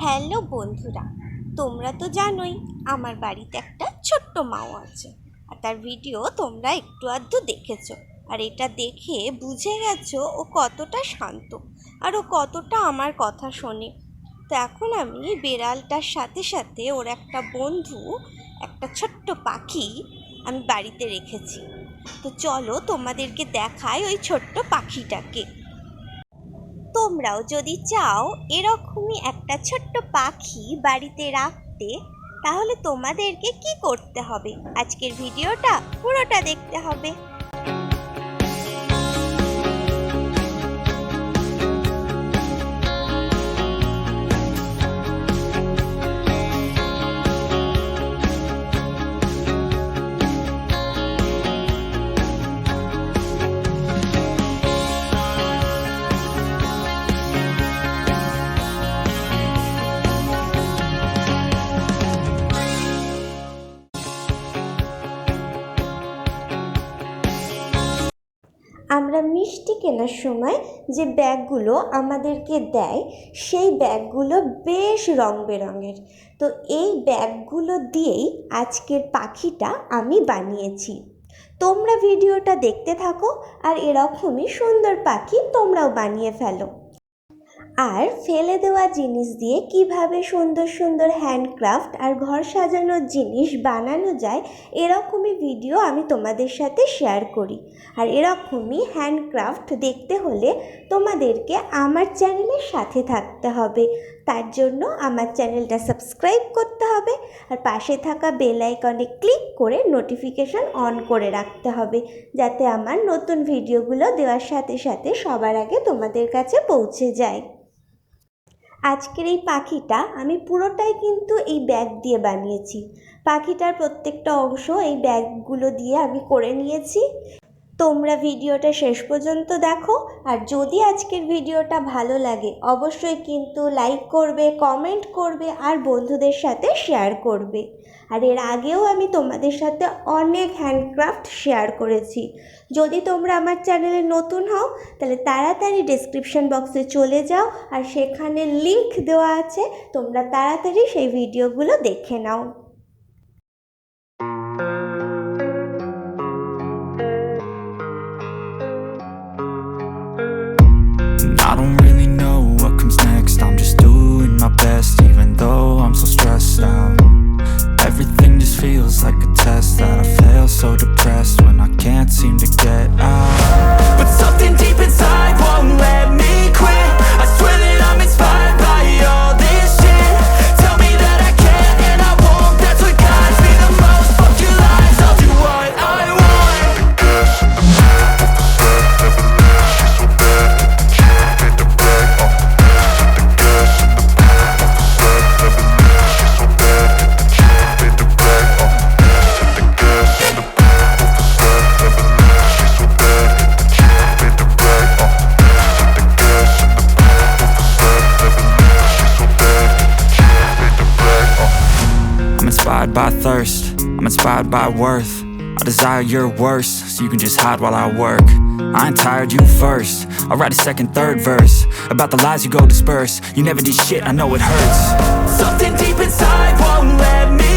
Hello বন্ধুরা, তোমরা তো জানোই আমার বাড়িতে একটা ছোট্ট মাও আছে। আর তার ভিডিও তোমরা একটু আধটু দেখেছো, আর এটা দেখে বুঝে গেছো ও কতটা শান্ত আর ও কতটা আমার কথা শোনে। তো এখন আমি বেড়ালটার সাথে সাথে ওর একটা বন্ধু, একটা ছোট্ট পাখি আমি বাড়িতে রেখেছি। তো চলো তোমাদেরকে দেখাই ওই ছোট্ট পাখিটাকে। তোমরাও যদি চাও এরকমই একটা ছোট্ট পাখি বাড়িতে রাখতে, তাহলে তোমাদেরকে কি করতে হবে, আজকের ভিডিওটা পুরোটা দেখতে হবে। আমরা মিষ্টি কেনার সময় যে ব্যাগগুলো আমাদেরকে দেয়, সেই ব্যাগগুলো বেশ রং বেরঙের। তো এই ব্যাগগুলো দিয়েই আজকের পাখিটা আমি বানিয়েছি। তোমরা ভিডিওটা দেখতে থাকো আর এরকমই সুন্দর পাখি তোমরাও বানিয়ে ফেলো। আর ফেলে দেওয়া জিনিস দিয়ে কিভাবে সুন্দর সুন্দর হ্যান্ডক্রাফট আর ঘর সাজানোর জিনিস বানানো যায়, এরকমই ভিডিও আমি তোমাদের সাথে শেয়ার করি। আর এরকমই হ্যান্ডক্রাফট দেখতে হলে তোমাদেরকে আমার চ্যানেলের সাথে থাকতে হবে। তার জন্য আমার চ্যানেলটা সাবস্ক্রাইব করতে হবে আর পাশে থাকা বেল আইকনে ক্লিক করে নোটিফিকেশন অন করে রাখতে হবে, যাতে আমার নতুন ভিডিওগুলো দেওয়ার সাথে সাথে সবার আগে তোমাদের কাছে পৌঁছে যায়। আজকের এই পাখিটা আমি পুরোটাই কিন্তু এই ব্যাগ দিয়ে বানিয়েছি। পাখিটার প্রত্যেকটা অংশ এই ব্যাগগুলো দিয়ে আমি করে নিয়েছি। তোমরা ভিডিওটা শেষ পর্যন্ত দেখো, আর যদি আজকের ভিডিওটা ভালো লাগে অবশ্যই কিন্তু লাইক করবে, কমেন্ট করবে আর বন্ধুদের সাথে শেয়ার করবে। আর এর আগেও আমি তোমাদের সাথে অনেক হ্যান্ডক্রাফট শেয়ার করেছি। যদি তোমরা আমার চ্যানেলে নতুন হও তাহলে তাড়াতাড়ি ডেসক্রিপশন বক্সে চলে যাও, আর সেখানে লিংক দেওয়া আছে, তোমরা তাড়াতাড়ি সেই ভিডিওগুলো দেখে নাও। I don't really know what comes next. I'm just doing my best, even though I'm so stressed out. Everything just feels like a test that I fail, so depressed when I can't seem to get out. But something deep inside won't let me quit. I swear that I'm inspired by all this shit. Tell me that I can and I won't. That's what guides me the most. Fuck your lies, I'll do what I want. Inspired by thirst, I'm inspired by worth. I desire your worst, so you can just hide while I work. I ain't tired, you first. I'll write a second, third verse about the lies you go disperse. You never did shit, I know it hurts. Something deep inside won't let me